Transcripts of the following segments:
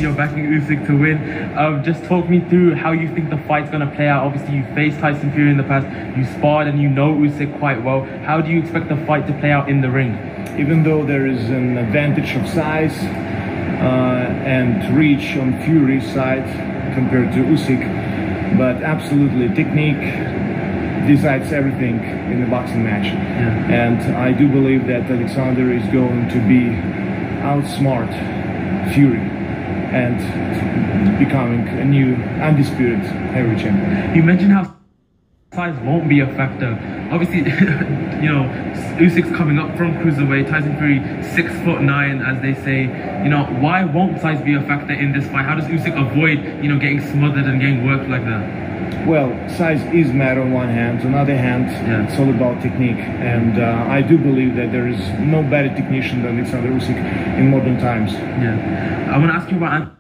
obviously you're backing Usyk to win. Just talk me through how you think the fight's going to play out. Obviously you faced Tyson Fury in the past, you sparred and you know Usyk quite well. How do you expect the fight to play out in the ring? Even though there is an advantage of size and reach on Fury's side compared to Usyk, but absolutely technique decides everything in the boxing match. Yeah. And I do believe that Oleksandr is going to be outsmart Fury and becoming a new undisputed heavyweight champion. You mentioned how size won't be a factor. Obviously, you know, Usyk's coming up from cruiserweight, Tyson Fury 6'9", as they say. You know, why won't size be a factor in this fight? How does Usyk avoid, you know, getting smothered and getting worked like that? Well, size is matter on one hand. On the other hand, yeah, it's all about technique. And I do believe that there is no better technician than Oleksandr Usyk in modern times. Yeah. I want to ask you about...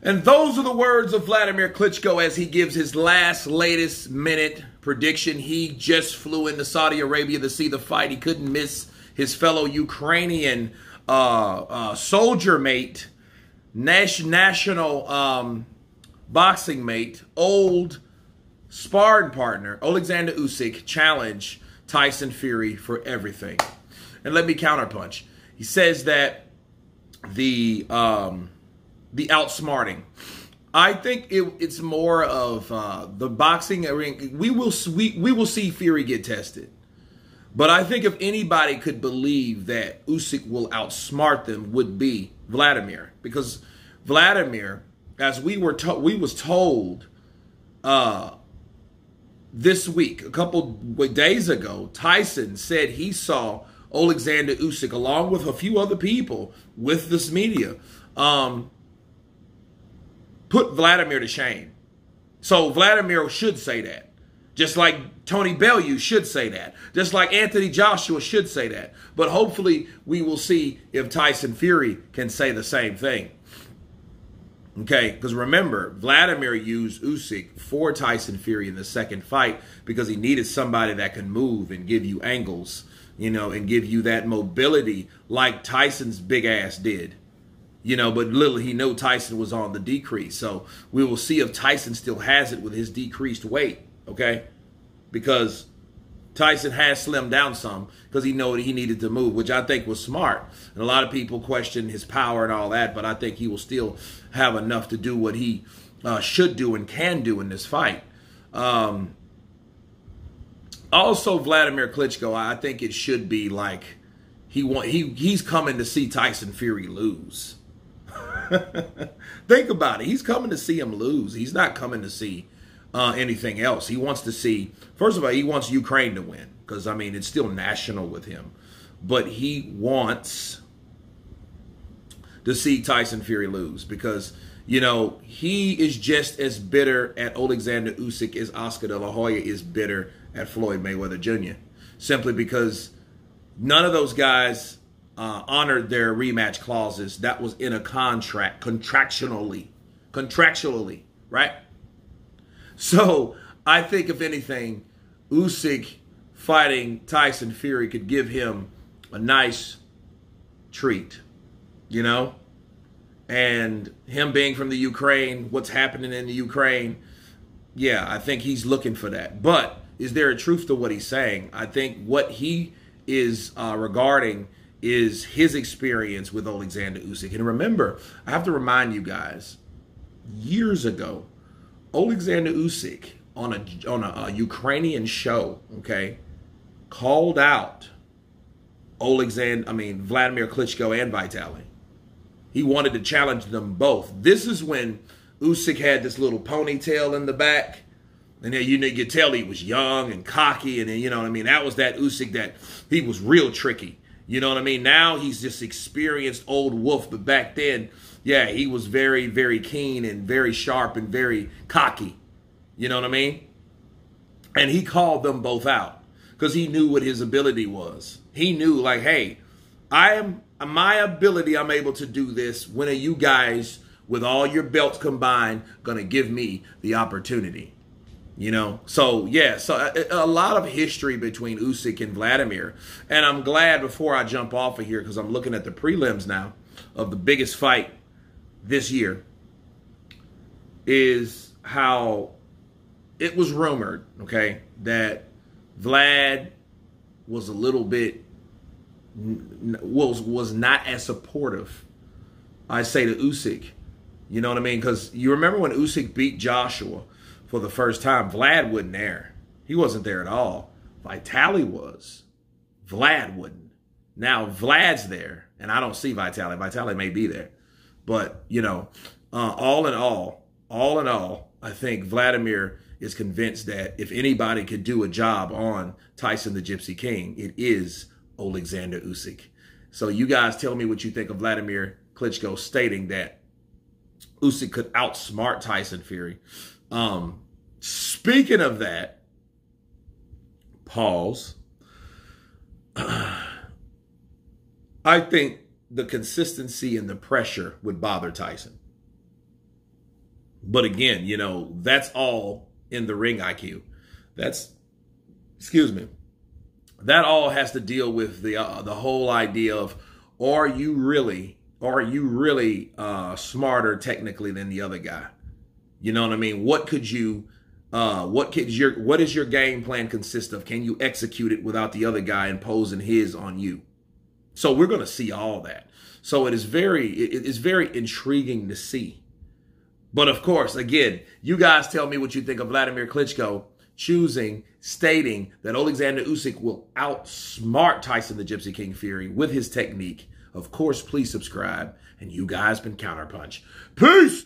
And those are the words of Wladimir Klitschko as he gives his latest minute prediction. He just flew into Saudi Arabia to see the fight. He couldn't miss his fellow Ukrainian soldier mate, national boxing mate, old sparring partner, Oleksandr Usyk, challenge Tyson Fury for everything. And let me counterpunch. He says that the outsmarting. I think it's more of the boxing ring. We will see Fury get tested, but I think if anybody could believe that Usyk will outsmart them, would be Wladimir, because Wladimir, as we was told this week, a couple days ago, Tyson said he saw Oleksandr Usyk along with a few other people with this media. Put Wladimir to shame. So Wladimir should say that. Just like Tony Bellew should say that. Just like Anthony Joshua should say that. But hopefully we will see if Tyson Fury can say the same thing. Okay, because remember, Wladimir used Usyk for Tyson Fury in the second fight because he needed somebody that can move and give you angles, you know, and give you that mobility like Tyson's big ass did. You know, but little he knew Tyson was on the decrease. So we will see if Tyson still has it with his decreased weight, okay? Because Tyson has slimmed down some because he knew that he needed to move, which I think was smart. And a lot of people question his power and all that, but I think he will still have enough to do what he should do and can do in this fight. Also, Wladimir Klitschko, I think it should be like he's coming to see Tyson Fury lose. Think about it. He's coming to see him lose. He's not coming to see anything else. He wants to see, first of all, he wants Ukraine to win because, I mean, it's still national with him. But he wants to see Tyson Fury lose because, you know, he is just as bitter at Oleksandr Usyk as Oscar De La Hoya is bitter at Floyd Mayweather Jr. Simply because none of those guys honored their rematch clauses. That was in a contract, contractually, right? So I think if anything, Usyk fighting Tyson Fury could give him a nice treat, you know? And him being from the Ukraine, what's happening in the Ukraine, yeah, I think he's looking for that. But is there a truth to what he's saying? I think what he is regarding is his experience with Oleksandr Usyk. And remember, I have to remind you guys, years ago, Oleksandr Usyk on a Ukrainian show, okay, called out Wladimir Klitschko and Vitaly. He wanted to challenge them both. This is when Usyk had this little ponytail in the back. And then, you know, you could tell he was young and cocky. And then, you know what I mean? That was that Usyk that he was real tricky. You know what I mean? Now he's this experienced old wolf. But back then, yeah, he was very, very keen and very sharp and very cocky. You know what I mean? And he called them both out because he knew what his ability was. He knew, like, hey, my ability, I'm able to do this. When are you guys, with all your belts combined, going to give me the opportunity? You know, so yeah, so a lot of history between Usyk and Wladimir. And I'm glad, before I jump off of here, because I'm looking at the prelims now of the biggest fight this year is how it was rumored, okay, that Vlad was a little bit, was not as supportive, I say, to Usyk. You know what I mean? Because you remember when Usyk beat Joshua for the first time, Vlad wasn't there. He wasn't there at all. Vitaly was. Vlad wouldn't. Now Vlad's there, and I don't see Vitaly. Vitaly may be there. But, you know, all in all, I think Wladimir is convinced that if anybody could do a job on Tyson the Gypsy King, it is Oleksandr Usyk. So you guys tell me what you think of Wladimir Klitschko stating that Usyk could outsmart Tyson Fury. Speaking of that, pause. I think the consistency and the pressure would bother Tyson. But again, you know, that's all in the ring IQ. That's, excuse me, that all has to deal with the whole idea of, are you really smarter technically than the other guy? You know what I mean? What is your game plan consist of? Can you execute it without the other guy imposing his on you? So we're going to see all that. So it is very intriguing to see. But of course, again, you guys tell me what you think of Wladimir Klitschko stating that Oleksandr Usyk will outsmart Tyson the Gypsy King Fury with his technique. Of course, please subscribe. And you guys been Counterpunch. Peace!